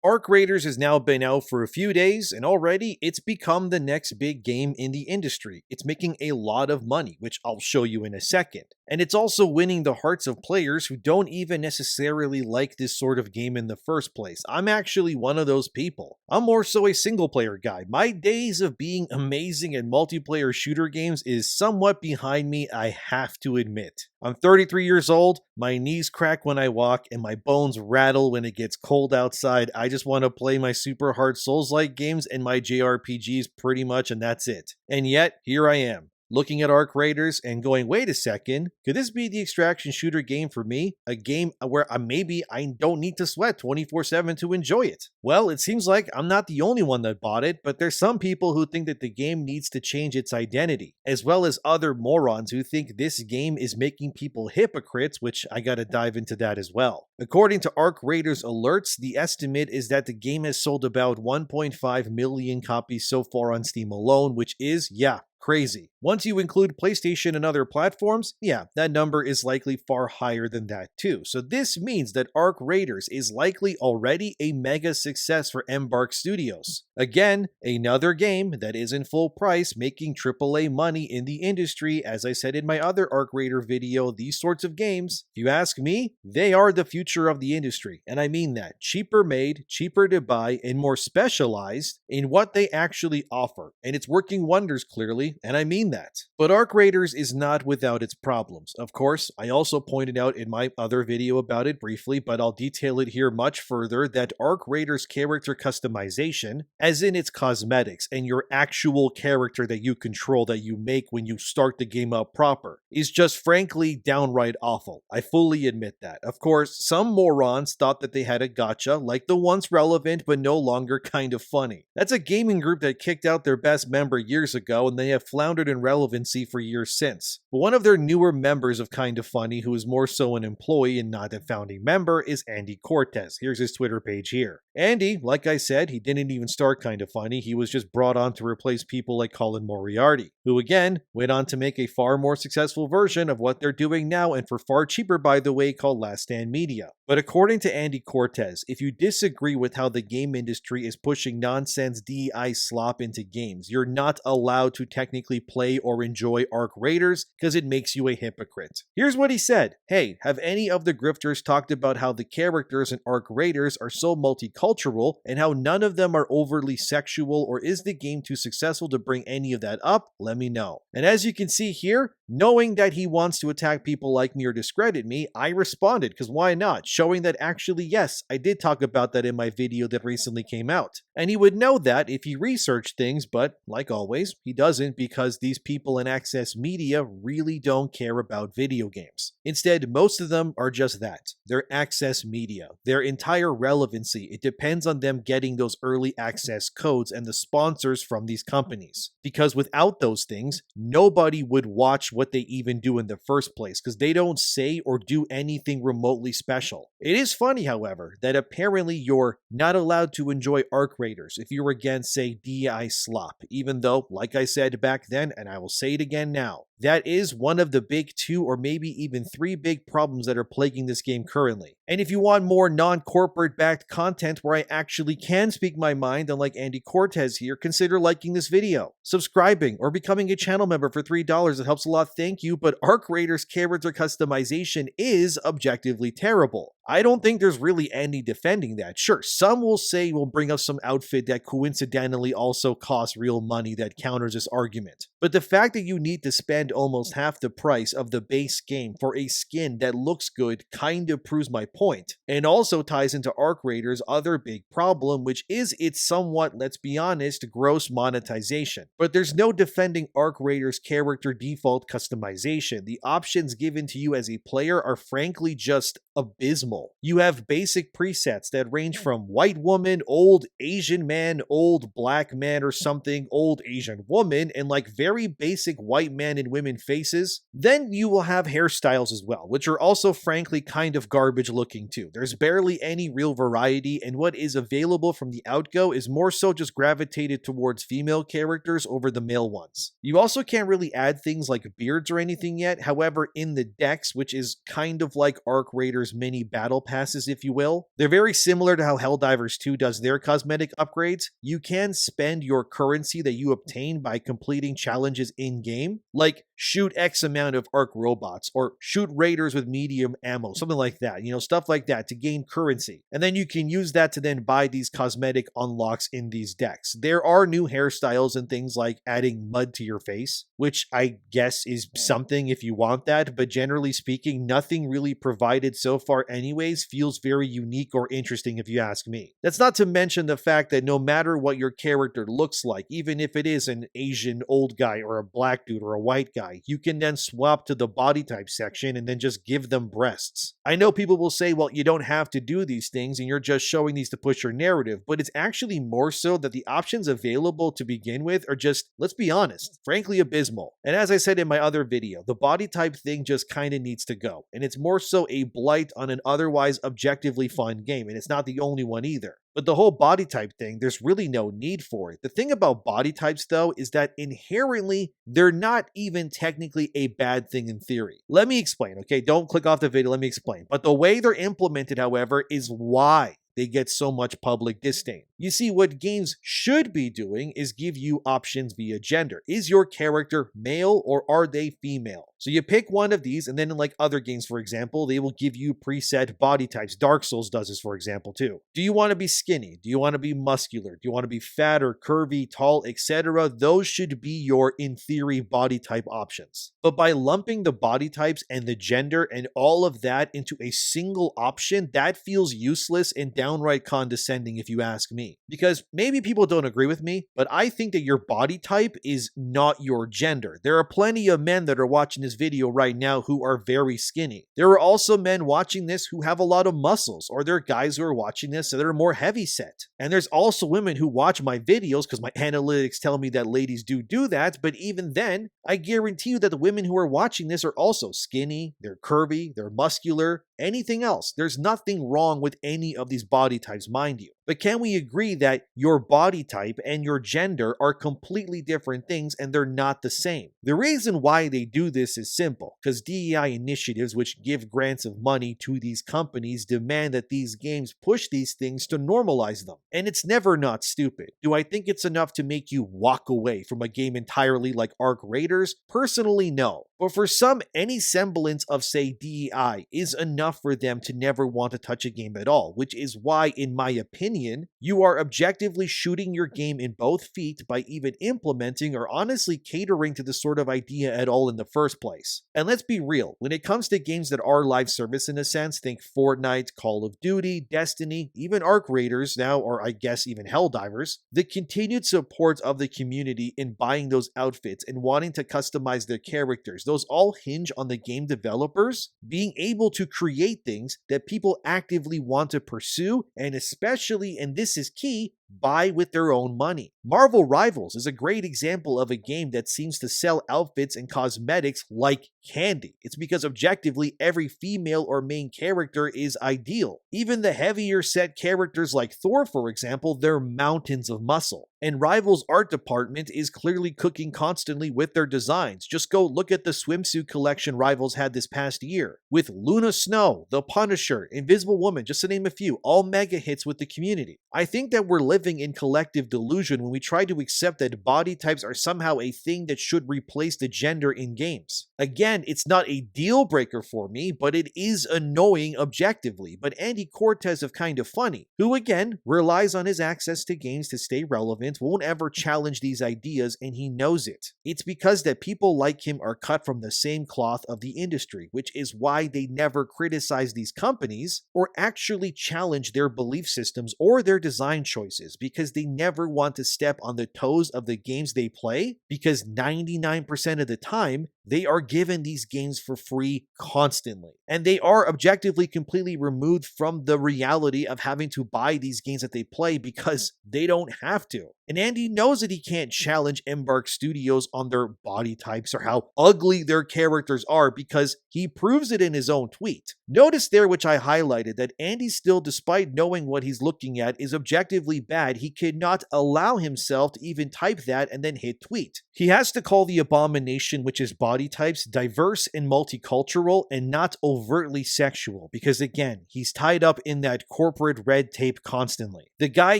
Arc Raiders has now been out for a few days, and already it's become the next big game in the industry. It's making a lot of money, which I'll show you in a second. And it's also winning the hearts of players who don't even necessarily like this sort of game in the first place. I'm actually one of those people. I'm more so a single player guy. My days of being amazing at multiplayer shooter games is somewhat behind me, I have to admit. I'm 33 years old, my knees crack when I walk, and my bones rattle when it gets cold outside. I just want to play my super hard Souls-like games and my JRPGs pretty much, and that's it. And yet, here I am, looking at Arc Raiders and going, wait a second, could this be the extraction shooter game for me? A game where maybe I don't need to sweat 24/7 to enjoy it. Well, it seems like I'm not the only one that bought it, but there's some people who think that the game needs to change its identity, as well as other morons who think this game is making people hypocrites, which I gotta dive into that as well. According to Arc Raiders alerts, the estimate is that the game has sold about 1.5 million copies so far on Steam alone, which is, yeah, crazy. Once you include PlayStation and other platforms, yeah, that number is likely far higher than that too. So this means that Arc Raiders is likely already a mega success for Embark Studios. Again, another game that isn't full price, making AAA money in the industry. As I said in my other Arc Raider video, these sorts of games, if you ask me, they are the future of the industry. And I mean that. Cheaper made, cheaper to buy, and more specialized in what they actually offer. And it's working wonders clearly, and I mean that. But Arc Raiders is not without its problems. Of course, I also pointed out in my other video about it briefly, but I'll detail it here much further, that Arc Raiders character customization, as in its cosmetics and your actual character that you control that you make when you start the game up proper, is just frankly downright awful. I fully admit that. Of course, some morons thought that they had a gotcha, like the once relevant but no longer kind of funny. That's a gaming group that kicked out their best member years ago, and they have floundered in relevancy for years since. But one of their newer members of Kind of Funny, who is more so an employee and not a founding member, is Andy Cortez. Here's his Twitter page here. Andy, like I said, he didn't even start Kind of Funny, he was just brought on to replace people like Colin Moriarty, who again went on to make a far more successful version of what they're doing now, and for far cheaper by the way, called Last Stand Media. But according to Andy Cortez, if you disagree with how the game industry is pushing nonsense DEI slop into games, you're not allowed to technically play or enjoy Arc Raiders because it makes you a hypocrite. Here's what he said. Hey, have any of the grifters talked about how the characters in Arc Raiders are so multicultural and how none of them are overly sexual, or is the game too successful to bring any of that up? Let me know. And as you can see here, knowing that he wants to attack people like me or discredit me, I responded, because why not? Showing that actually, yes, I did talk about that in my video that recently came out. And he would know that if he researched things, but like always, he doesn't, because these people in Access Media really don't care about video games. Instead, most of them are just that. They're Access Media. Their entire relevancy, it depends on them getting those early access codes and the sponsors from these companies. Because without those things, nobody would watch what they even do in the first place, because they don't say or do anything remotely special. It is funny, however, that apparently you're not allowed to enjoy Arc Raiders if you're against, say, DI slop, even though, like I said back then, and I will say it again now, that is one of the big 2 or maybe even 3 big problems that are plaguing this game currently. And if you want more non-corporate backed content where I actually can speak my mind, unlike Andy Cortez here, consider liking this video, subscribing, or becoming a channel member for $3. It helps a lot, thank you, but Arc Raiders character customization is objectively terrible. I don't think there's really any defending that. Sure, some will say we'll bring up some outfit that coincidentally also costs real money that counters this argument. But the fact that you need to spend almost half the price of the base game for a skin that looks good kind of proves my point, and also ties into Arc Raiders' other big problem, which is its somewhat, let's be honest, gross monetization. But there's no defending Arc Raiders' character default customization. The options given to you as a player are frankly just abysmal. You have basic presets that range from white woman, old Asian man, old black man or something, old Asian woman, and like very basic white man and women faces. Then you will have hairstyles as well, which are also frankly kind of garbage looking too. There's barely any real variety, and what is available from the outgo is more so just gravitated towards female characters over the male ones. You also can't really add things like beards or anything yet. However, in the decks, which is kind of like Arc Raiders mini battle battle passes, if you will. They're very similar to how Helldivers 2 does their cosmetic upgrades. You can spend your currency that you obtain by completing challenges in-game, like shoot X amount of arc robots, or shoot raiders with medium ammo, something like that, stuff like that to gain currency. And then you can use that to then buy these cosmetic unlocks in these decks. There are new hairstyles and things like adding mud to your face, which I guess is something if you want that, but generally speaking, nothing really provided so far anyways feels very unique or interesting if you ask me. That's not to mention the fact that no matter what your character looks like, even if it is an Asian old guy or a black dude or a white guy, you can then swap to the body type section and then just give them breasts. I know people will say, well, you don't have to do these things and you're just showing these to push your narrative, but it's actually more so that the options available to begin with are just, let's be honest, frankly abysmal. And as I said in my other video, the body type thing just kind of needs to go. And it's more so a blight on an otherwise objectively fun game, and it's not the only one either. But the whole body type thing, there's really no need for it. The thing about body types, though, is that inherently, they're not even technically a bad thing in theory. Let me explain, okay? Don't click off the video, let me explain. But the way they're implemented, however, is why they get so much public disdain. You see, what games should be doing is give you options via gender. Is your character male or are they female? So you pick one of these, and then in like other games, for example, they will give you preset body types. Dark Souls does this, for example, too. Do you want to be skinny? Do you want to be muscular? Do you want to be fat or curvy, tall, etc.? Those should be your, in theory, body type options. But by lumping the body types and the gender and all of that into a single option, that feels useless and downright condescending if you ask me. Because maybe people don't agree with me, but I think that your body type is not your gender. There are plenty of men that are watching this video right now who are very skinny. There are also men watching this who have a lot of muscles, or there are guys who are watching this that are more heavy set. And there's also women who watch my videos because my analytics tell me that ladies do that, but even then, I guarantee you that the women who are watching this are also skinny, they're curvy, they're muscular, anything else. There's nothing wrong with any of these body types, mind you. But can we agree that your body type and your gender are completely different things and they're not the same? The reason why they do this is simple, because DEI initiatives which give grants of money to these companies demand that these games push these things to normalize them. And it's never not stupid. Do I think it's enough to make you walk away from a game entirely like Arc Raiders? Personally, no. But for some, any semblance of, say, DEI is enough for them to never want to touch a game at all, which is why, in my opinion, you are objectively shooting your game in both feet by even implementing or honestly catering to this sort of idea at all in the first place. And let's be real, when it comes to games that are live service in a sense, think Fortnite, Call of Duty, Destiny, even Arc Raiders now, or I guess even Helldivers, the continued support of the community in buying those outfits and wanting to customize their characters, those all hinge on the game developers being able to create things that people actively want to pursue, and especially, and this is key, buy with their own money. Marvel Rivals is a great example of a game that seems to sell outfits and cosmetics like candy. It's because objectively every female or main character is ideal. Even the heavier set characters like Thor, for example, they're mountains of muscle. And Rivals' art department is clearly cooking constantly with their designs. Just go look at the swimsuit collection Rivals had this past year, with Luna Snow, The Punisher, Invisible Woman, just to name a few, all mega hits with the community. I think that we're living in collective delusion when we try to accept that body types are somehow a thing that should replace the gender in games. Again, it's not a deal breaker for me, but it is annoying objectively. But Andy Cortez of Kind of Funny, who again relies on his access to games to stay relevant, won't ever challenge these ideas, and he knows it. It's because that people like him are cut from the same cloth of the industry, which is why they never criticize these companies or actually challenge their belief systems or their design choices, because they never want to step on the toes of the games they play, because 99% of the time, they are given these games for free constantly. And they are objectively completely removed from the reality of having to buy these games that they play because they don't have to. And Andy knows that he can't challenge Embark Studios on their body types or how ugly their characters are because he proves it in his own tweet. Notice there, which I highlighted, that Andy still, despite knowing what he's looking at is objectively bad, he cannot allow himself to even type that and then hit tweet. He has to call the abomination, which is body types, diverse and multicultural and not overtly sexual, because again, he's tied up in that corporate red tape constantly. The guy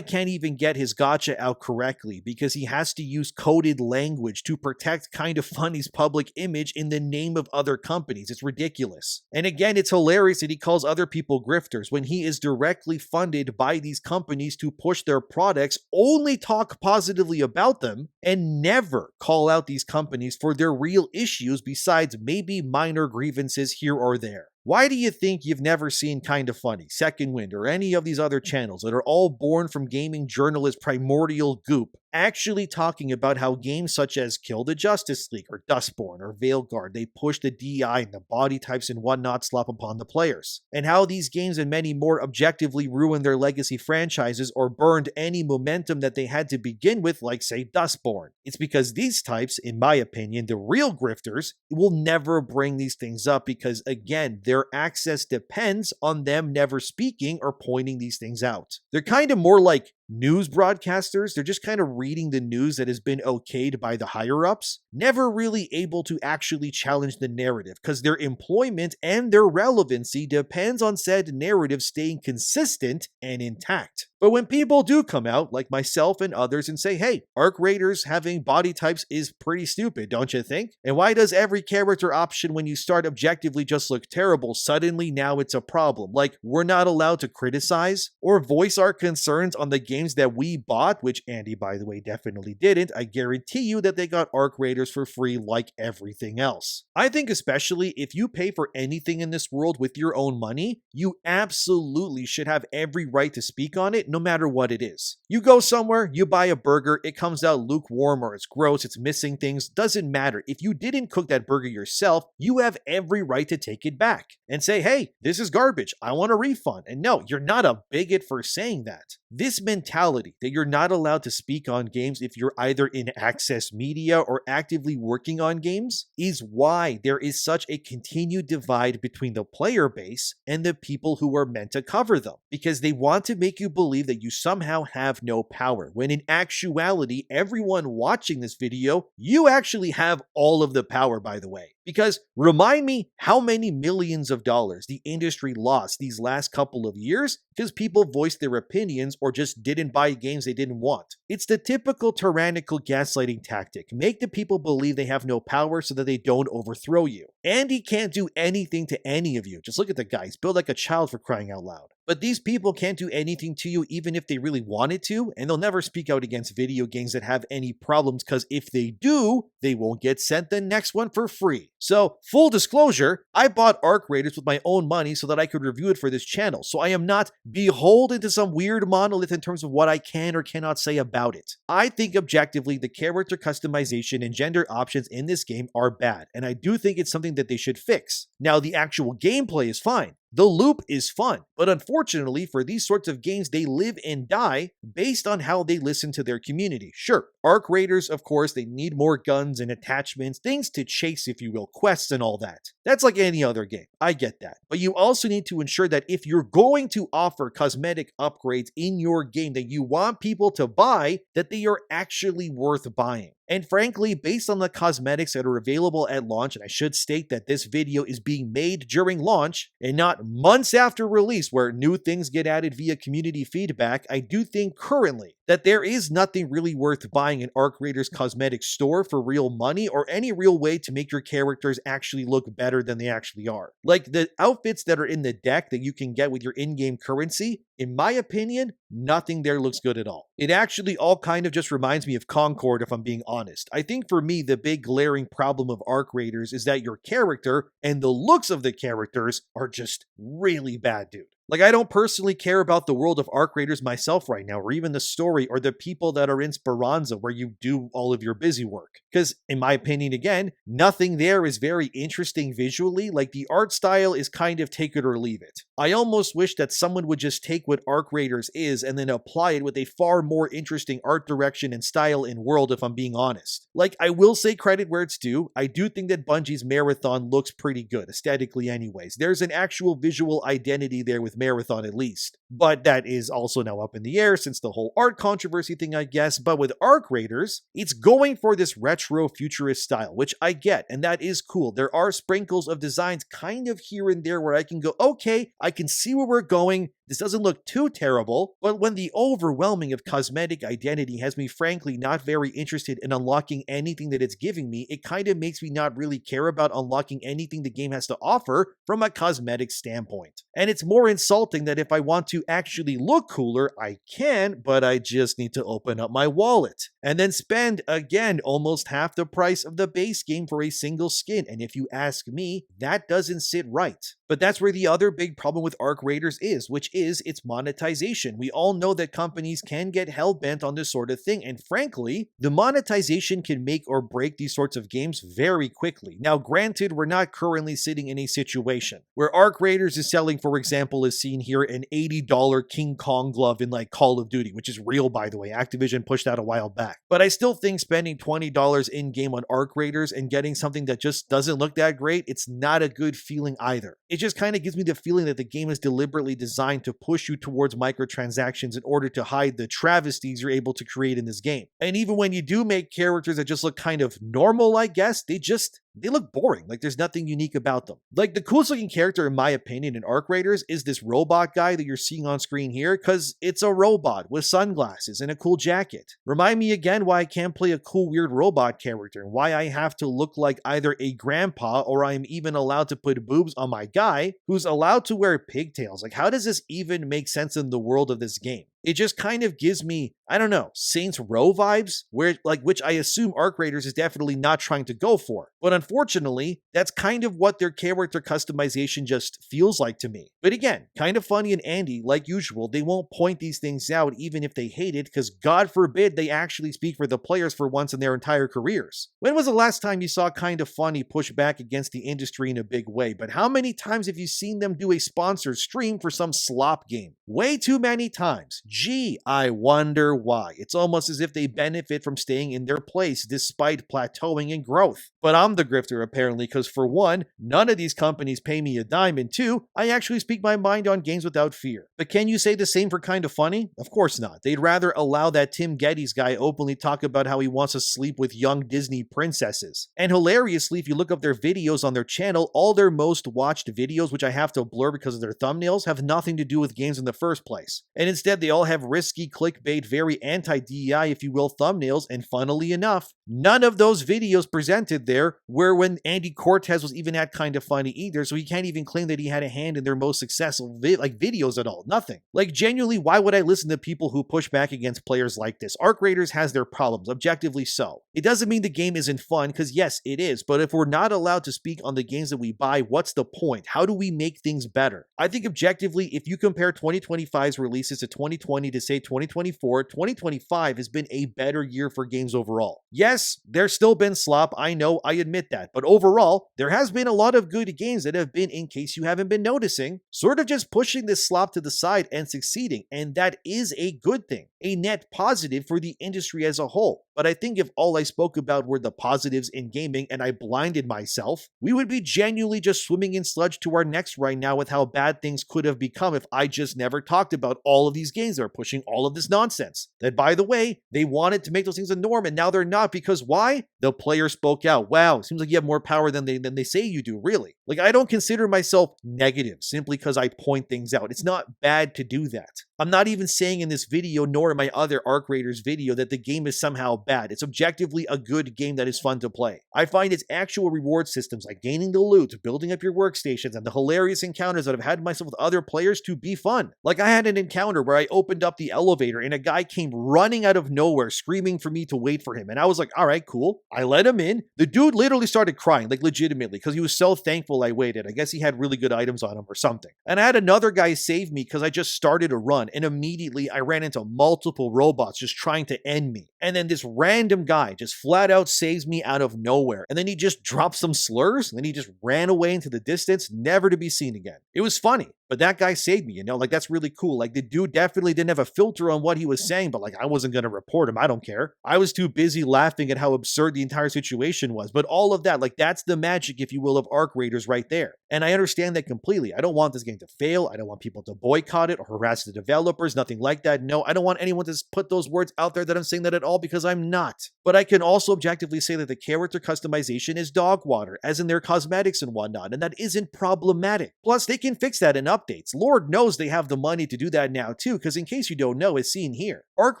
can't even get his gotcha out correctly because he has to use coded language to protect Kinda Funny's public image in the name of other companies. It's ridiculous. And again, it's hilarious that he calls other people grifters when he is directly funded by these companies to push their products, only talk positively about them, and never call out these companies for their real issues besides maybe minor grievances here or there. Why do you think you've never seen Kinda Funny, Second Wind, or any of these other channels that are all born from gaming journalist primordial goop actually talking about how games such as Kill the Justice League or Dustborn or Veilguard, they push the DI and the body types and whatnot slap upon the players, and how these games and many more objectively ruined their legacy franchises or burned any momentum that they had to begin with, like say Dustborn? It's because these types, in my opinion, the real grifters, will never bring these things up because again, their access depends on them never speaking or pointing these things out. They're kind of more like news broadcasters. They're just kind of reading the news that has been okayed by the higher-ups, never really able to actually challenge the narrative because their employment and their relevancy depends on said narrative staying consistent and intact. But when people do come out, like myself and others, and say, hey, Arc Raiders having body types is pretty stupid, don't you think? And why does every character option when you start objectively just look terrible, suddenly now it's a problem? Like, we're not allowed to criticize or voice our concerns on the games that we bought, which Andy, by the way, definitely didn't. I guarantee you that they got Arc Raiders for free like everything else. I think especially if you pay for anything in this world with your own money, you absolutely should have every right to speak on it, no matter what it is. You go somewhere, you buy a burger, it comes out lukewarm or it's gross, it's missing things, doesn't matter. If you didn't cook that burger yourself, you have every right to take it back and say, hey, this is garbage, I want a refund. And no, you're not a bigot for saying that. This mentality that you're not allowed to speak on games if you're either in access media or actively working on games is why there is such a continued divide between the player base and the people who are meant to cover them, because they want to make you believe that you somehow have no power, when in actuality, everyone watching this video, you actually have all of the power, by the way. Because remind me how many millions of dollars the industry lost these last couple of years because people voiced their opinions or just didn't buy games they didn't want. It's the typical tyrannical gaslighting tactic. Make the people believe they have no power so that they don't overthrow you. Andy can't do anything to any of you. Just look at the guy. He's built like a child, for crying out loud. But these people can't do anything to you even if they really wanted to, and they'll never speak out against video games that have any problems because if they do, they won't get sent the next one for free. So, full disclosure, I bought Arc Raiders with my own money so that I could review it for this channel, so I am not beholden to some weird monolith in terms of what I can or cannot say about it. I think objectively the character customization and gender options in this game are bad, and I do think it's something that they should fix. Now, the actual gameplay is fine. The loop is fun, but unfortunately for these sorts of games, they live and die based on how they listen to their community. Sure, Arc Raiders, of course, they need more guns and attachments, things to chase, if you will, quests and all that. That's like any other game. I get that. But you also need to ensure that if you're going to offer cosmetic upgrades in your game that you want people to buy, that they are actually worth buying. And frankly, based on the cosmetics that are available at launch, and I should state that this video is being made during launch and not months after release where new things get added via community feedback, I do think currently that there is nothing really worth buying in Arc Raiders cosmetic store for real money or any real way to make your characters actually look better than they actually are. Like the outfits that are in the deck that you can get with your in-game currency, in my opinion, nothing there looks good at all. It actually all kind of just reminds me of Concord, if I'm being honest. I think for me, the big glaring problem of Arc Raiders is that your character and the looks of the characters are just really bad, dude. Like, I don't personally care about the world of Arc Raiders myself right now, or even the story or the people that are in Speranza where you do all of your busy work. Because, in my opinion, again, nothing there is very interesting visually. Like, the art style is kind of take it or leave it. I almost wish that someone would just take what Arc Raiders is and then apply it with a far more interesting art direction and style and world, if I'm being honest. Like, I will say credit where it's due. I do think that Bungie's Marathon looks pretty good, aesthetically anyways. There's an actual visual identity there with Marathon at least. But that is also now up in the air since the whole art controversy thing, I guess. But with Arc Raiders, it's going for this retro futurist style, which I get, and that is cool. There are sprinkles of designs kind of here and there where I can go, okay, I can see where we're going. This doesn't look too terrible, but when the overwhelming of cosmetic identity has me frankly not very interested in unlocking anything that it's giving me, it kind of makes me not really care about unlocking anything the game has to offer from a cosmetic standpoint. And it's more insulting that if I want to actually look cooler, I can, but I just need to open up my wallet and then spend, again, almost half the price of the base game for a single skin. And if you ask me, that doesn't sit right. But that's where the other big problem with Arc Raiders is, which is its monetization. We all know that companies can get hell-bent on this sort of thing, and frankly, the monetization can make or break these sorts of games very quickly. Now, granted, we're not currently sitting in a situation where Arc Raiders is selling, for example, as seen here, an $80 King Kong glove in like Call of Duty, which is real, by the way. Activision pushed that a while back. But I still think spending $20 in-game on Arc Raiders and getting something that just doesn't look that great, it's not a good feeling either. It just kind of gives me the feeling that the game is deliberately designed to push you towards microtransactions in order to hide the travesties you're able to create in this game. And even when you do make characters that just look kind of normal, I guess, they look boring. Like, there's nothing unique about them. Like, the coolest looking character, in my opinion, in Arc Raiders is this robot guy that you're seeing on screen here, because it's a robot with sunglasses and a cool jacket. Remind me again why I can't play a cool, weird robot character, and why I have to look like either a grandpa or I'm even allowed to put boobs on my guy who's allowed to wear pigtails. Like, how does this even make sense in the world of this game? It just kind of gives me, I don't know, Saints Row vibes, which I assume Arc Raiders is definitely not trying to go for. But unfortunately, that's kind of what their character customization just feels like to me. But again, kind of funny and Andy, like usual, they won't point these things out even if they hate it, because God forbid they actually speak for the players for once in their entire careers. When was the last time you saw Kind of Funny push back against the industry in a big way? But how many times have you seen them do a sponsored stream for some slop game? Way too many times. Gee, I wonder why. It's almost as if they benefit from staying in their place despite plateauing in growth. But I'm the grifter apparently, because for one, none of these companies pay me a dime, and two, I actually speak my mind on games without fear. But can you say the same for Kind of Funny? Of course not. They'd rather allow that Tim Geddes guy openly talk about how he wants to sleep with young Disney princesses. And hilariously, if you look up their videos on their channel, all their most watched videos, which I have to blur because of their thumbnails, have nothing to do with games in the first place. And instead, they all have risky, clickbait, very anti-DEI, if you will, thumbnails, and funnily enough, none of those videos presented there were when Andy Cortez was even at Kind of Funny either, so he can't even claim that he had a hand in their most successful videos at all. Nothing. Like, genuinely, why would I listen to people who push back against players like this? Arc Raiders has their problems, objectively so. It doesn't mean the game isn't fun, because yes, it is, but if we're not allowed to speak on the games that we buy, what's the point? How do we make things better? I think objectively, if you compare 2025's releases to 2020 to say 2024, 2025 has been a better year for games overall. Yes, there's still been slop, I know, I admit that, but overall, there has been a lot of good games that have been, in case you haven't been noticing, sort of just pushing this slop to the side and succeeding, and that is a good thing, a net positive for the industry as a whole. But I think if all I spoke about were the positives in gaming and I blinded myself, we would be genuinely just swimming in sludge to our necks right now with how bad things could have become if I just never talked about all of these games that are pushing all of this nonsense. That, by the way, they wanted to make those things a norm and now they're not, because why? The player spoke out. Wow, seems like you have more power than they say you do, really. Like, I don't consider myself negative simply because I point things out. It's not bad to do that. I'm not even saying in this video, nor in my other Arc Raiders video, that the game is somehow bad. bad. It's objectively a good game that is fun to play. I find its actual reward systems like gaining the loot, building up your workstations, and the hilarious encounters that I've had myself with other players to be fun. Like I had an encounter where I opened up the elevator and a guy came running out of nowhere screaming for me to wait for him. And I was like, all right, cool. I let him in. The dude literally started crying, like legitimately, because he was so thankful I waited. I guess he had really good items on him or something. And I had another guy save me because I just started a run and immediately I ran into multiple robots just trying to end me. And then this random guy just flat out saves me out of nowhere. And then he just dropped some slurs and then he just ran away into the distance, never to be seen again. It was funny. But that guy saved me, like that's really cool. Like the dude definitely didn't have a filter on what he was saying, but like I wasn't going to report him. I don't care. I was too busy laughing at how absurd the entire situation was. But all of that, like that's the magic, if you will, of Arc Raiders right there. And I understand that completely. I don't want this game to fail. I don't want people to boycott it or harass the developers, nothing like that. No, I don't want anyone to put those words out there that I'm saying that at all because I'm not. But I can also objectively say that the character customization is dog water, as in their cosmetics and whatnot, and that isn't problematic. Plus, they can fix that in updates. Lord knows they have the money to do that now too, because in case you don't know, as seen here, Arc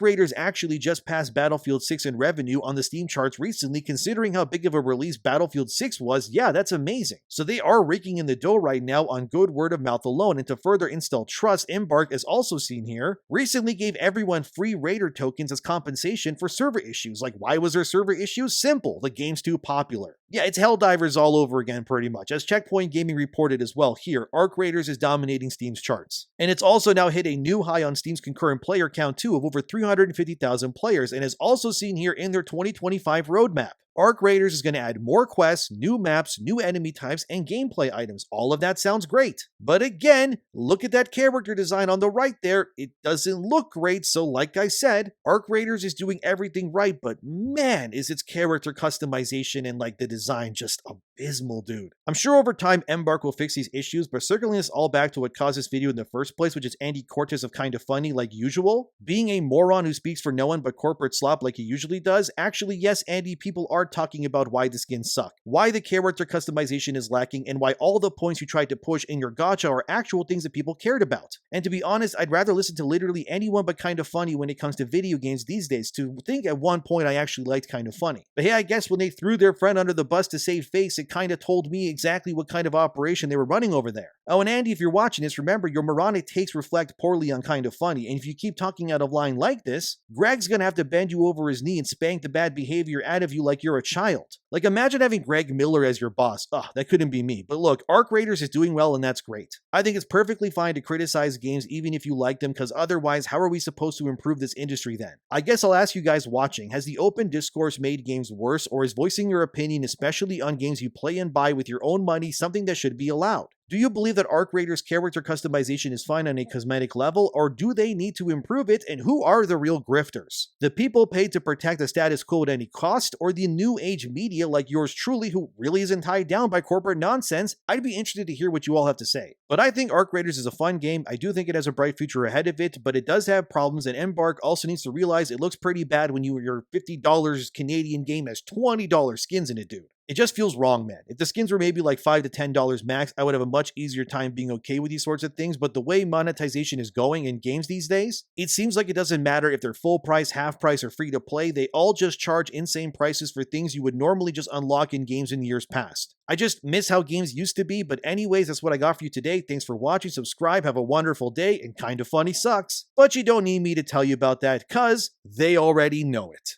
Raiders actually just passed Battlefield 6 in revenue on the Steam charts recently. Considering how big of a release Battlefield 6 was, yeah, that's amazing. So they are raking in the dough right now on good word of mouth alone, and to further instill trust, Embark, as also seen here, recently gave everyone free Raider tokens as compensation for server issues. Like, why was there server issues? Simple, the game's too popular. Yeah, it's Helldivers all over again pretty much. As Checkpoint Gaming reported as well here, Arc Raiders is dominating Steam's charts. And it's also now hit a new high on Steam's concurrent player count too of over 350,000 players, and is also seen here in their 2025 roadmap. Arc Raiders is going to add more quests, new maps, new enemy types, and gameplay items. All of that sounds great. But again, look at that character design on the right there. It doesn't look great, so like I said, Arc Raiders is doing everything right, but man, is its character customization and like the design just abysmal, dude. I'm sure over time Embark will fix these issues, but circling this all back to what caused this video in the first place, which is Andy Cortez of Kinda Funny like usual. Being a moron who speaks for no one but corporate slop like he usually does, actually yes, Andy, people are talking about why the skins suck, why the character customization is lacking, and why all the points you tried to push in your gacha are actual things that people cared about. And to be honest, I'd rather listen to literally anyone but Kinda Funny when it comes to video games these days. To think at one point I actually liked Kinda Funny. But hey, I guess when they threw their friend under the bus to save face, it kinda told me exactly what kind of operation they were running over there. Oh, and Andy, if you're watching this, remember your moronic takes reflect poorly on Kinda Funny, and if you keep talking out of line like this, Greg's gonna have to bend you over his knee and spank the bad behavior out of you like you're a child. Like imagine having Greg Miller as your boss. Ugh, that couldn't be me. But look, Arc Raiders is doing well and that's great. I think it's perfectly fine to criticize games even if you like them, because otherwise how are we supposed to improve this industry then? I guess I'll ask you guys watching, has the open discourse made games worse, or is voicing your opinion, especially on games you play and buy with your own money, something that should be allowed? Do you believe that Arc Raiders character customization is fine on a cosmetic level, or do they need to improve it, and who are the real grifters? The people paid to protect the status quo at any cost, or the new age media like yours truly who really isn't tied down by corporate nonsense? I'd be interested to hear what you all have to say. But I think Arc Raiders is a fun game. I do think it has a bright future ahead of it, but it does have problems, and Embark also needs to realize it looks pretty bad when your $50 Canadian game has $20 skins in it, dude. It just feels wrong, man. If the skins were maybe like $5 to $10 max, I would have a much easier time being okay with these sorts of things, but the way monetization is going in games these days, it seems like it doesn't matter if they're full price, half price, or free to play. They all just charge insane prices for things you would normally just unlock in games in years past. I just miss how games used to be, but anyways, that's what I got for you today. Thanks for watching, subscribe, have a wonderful day, and Kinda Funny sucks. But you don't need me to tell you about that, cause they already know it.